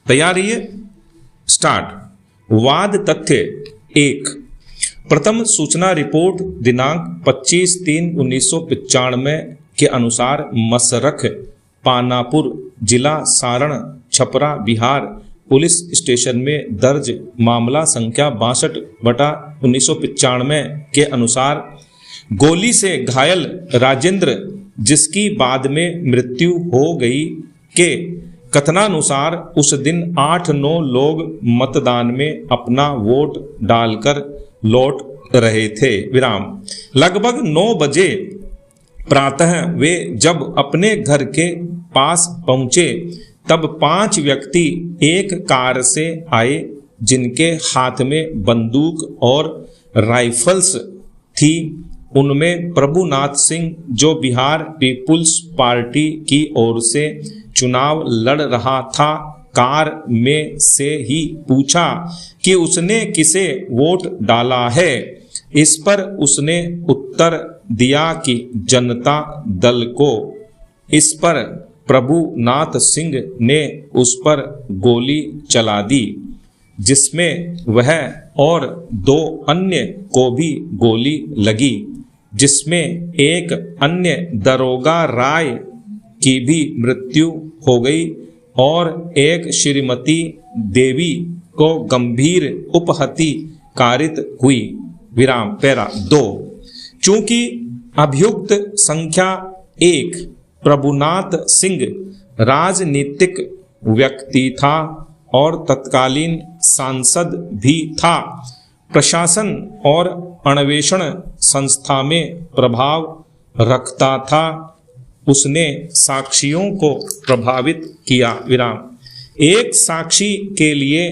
तैयार है? स्टार्ट। वाद तथ्य 1। प्रथम सूचना रिपोर्ट दिनांक 25/3/1995 के अनुसार मसरख पानापुर जिला सारण छपरा बिहार पुलिस स्टेशन में दर्ज मामला संख्या 62/1995 के अनुसार गोली से घायल राजेंद्र, जिसकी बाद में मृत्यु हो गई, के कथनानुसार उस दिन 8-9 लोग मतदान में अपना वोट डालकर लौट रहे थे। विराम। लगभग 9 बजे प्रातः वे जब अपने घर के पास पहुंचे तब 5 व्यक्ति एक कार से आए, जिनके हाथ में बंदूक और राइफल्स थी। उनमें प्रभुनाथ सिंह, जो बिहार पीपुल्स पार्टी की ओर से चुनाव लड़ रहा था, कार में से ही पूछा कि उसने किसे वोट डाला है। इस पर उसने उत्तर दिया कि जनता दल को। इस पर प्रभुनाथ सिंह ने उस पर गोली चला दी, जिसमें वह और 2 अन्य को भी गोली लगी, जिसमें एक अन्य दरोगा राय की भी मृत्यु हो गई और एक श्रीमती देवी को गंभीर उपहति कारित हुई। विराम। पैरा 2। चूंकि अभियुक्त संख्या 1 प्रभुनाथ सिंह राजनीतिक व्यक्ति था और तत्कालीन सांसद भी था, प्रशासन और अन्वेषण संस्था में प्रभाव रखता था, उसने साक्षियों को प्रभावित किया। विराम। एक साक्षी के लिए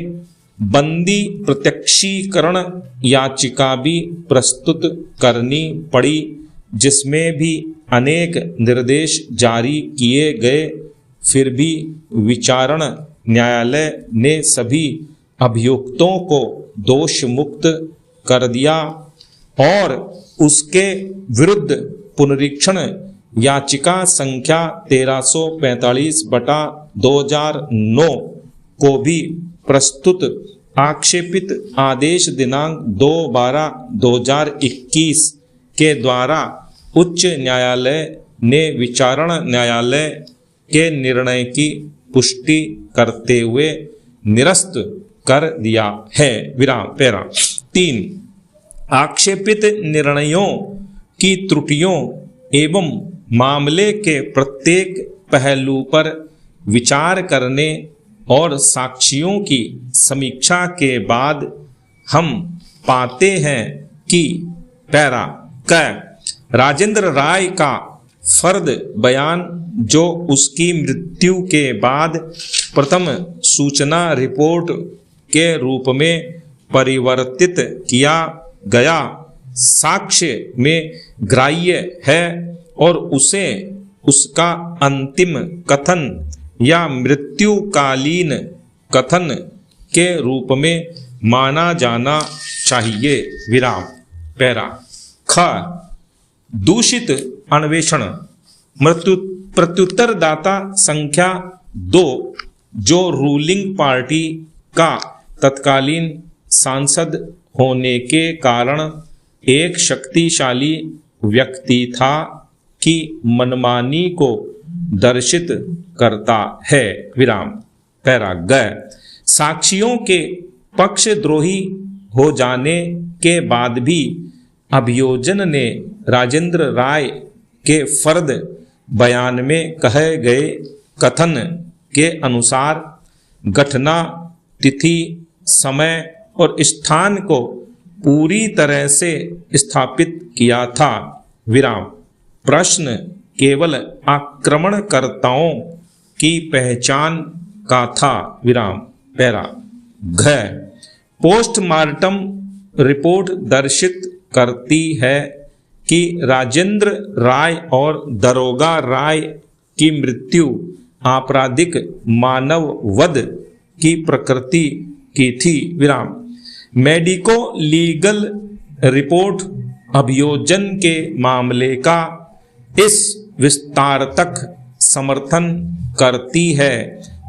बंदी प्रत्यक्षीकरण याचिका भी प्रस्तुत करनी पड़ी, जिसमें भी अनेक निर्देश जारी किए गए। फिर भी विचारण न्यायालय ने सभी अभियुक्तों को दोष मुक्त कर दिया और उसके विरुद्ध पुनरीक्षण याचिका संख्या 1345/2009 को भी प्रस्तुत। आक्षेपित आदेश दिनांक 2/12/2021 के द्वारा उच्च न्यायालय ने विचारण न्यायालय के निर्णय की पुष्टि करते हुए निरस्त कर दिया है। विराम। पैरा 3। आक्षेपित निर्णयों की त्रुटियों एवं मामले के प्रत्येक पहलू पर विचार करने और साक्षियों की समीक्षा के बाद हम पाते हैं कि पैरा क राजेंद्र राय का फर्द बयान, जो उसकी मृत्यु के बाद प्रथम सूचना रिपोर्ट के रूप में परिवर्तित किया गया, साक्ष्य में ग्राह्य है और उसे उसका अंतिम कथन या मृत्युकालीन कथन के रूप में माना जाना चाहिए। विराम। पैरा ख दूषित अन्वेषण प्रत्युत्तरदाता संख्या 2, जो रूलिंग पार्टी का तत्कालीन सांसद होने के कारण एक शक्तिशाली व्यक्ति था, की मनमानी को दर्शित करता है। विराम। पैरा ग साक्षियों के पक्षद्रोही हो जाने के बाद भी अभियोजन ने राजेंद्र राय के फर्द बयान में कहे गए कथन के अनुसार घटना तिथि, समय और स्थान को पूरी तरह से स्थापित किया था। विराम। प्रश्न केवल आक्रमणकर्ताओं की पहचान का था। विराम। पैरा घ पोस्टमार्टम रिपोर्ट दर्शित करती है कि राजेंद्र राय और दरोगा राय की मृत्यु आपराधिक मानव वध की प्रकृति की थी। विराम। मेडिको लीगल रिपोर्ट अभियोजन के मामले का इस विस्तार तक समर्थन करती है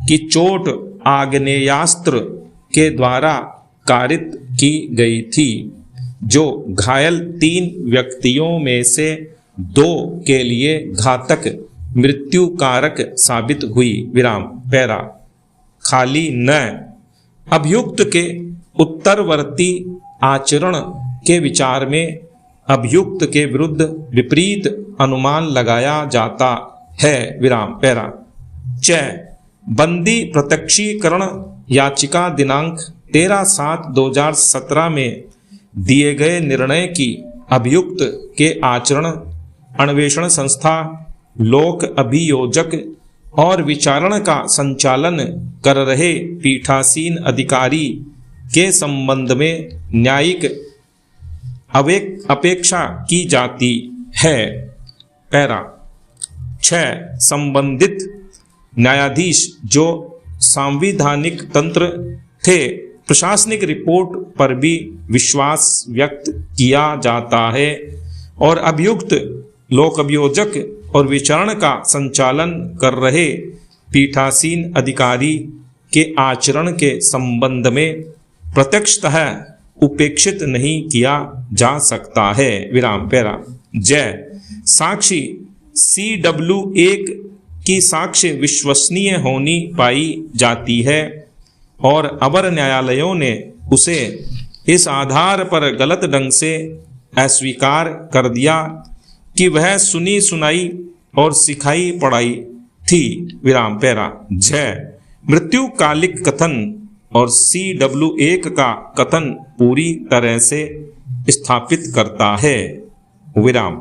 कि चोट आग्नेयास्त्र के द्वारा कारित की गई थी, जो घायल 3 व्यक्तियों में से 2 के लिए घातक मृत्यु कारक साबित हुई। विराम पैरा खाली न। अभियुक्त के उत्तरवर्ती आचरण के विचार में अभियुक्त के विरुद्ध विपरीत अनुमान लगाया जाता है। विराम पैरा च। बंदी प्रत्यक्षीकरण याचिका दिनांक 13/7/2017 में दिए गए निर्णय की अभियुक्त के आचरण, अन्वेषण संस्था, लोक अभियोजक और विचारण का संचालन कर रहे पीठासीन अधिकारी के संबंध में न्यायिक अपेक्षा की जाती है। पैरा 6। संबंधित न्यायाधीश जो सांविधानिक तंत्र थे, प्रशासनिक रिपोर्ट पर भी विश्वास व्यक्त किया जाता है और अभियुक्त, लोक अभियोजक और विचारण का संचालन कर रहे पीठासीन अधिकारी के आचरण के संबंध में प्रत्यक्षतः उपेक्षित नहीं किया जा सकता है। विराम पैरा जय। साक्षी CW1 की साक्ष्य विश्वसनीय होनी पाई जाती है और अवर न्यायालयों ने उसे इस आधार पर गलत ढंग से अस्वीकार कर दिया कि वह सुनी सुनाई और सिखाई पढ़ाई थी। विराम पैरा जय। मृत्युकालिक कथन और CW1 का कथन पूरी तरह से स्थापित करता है। विराम।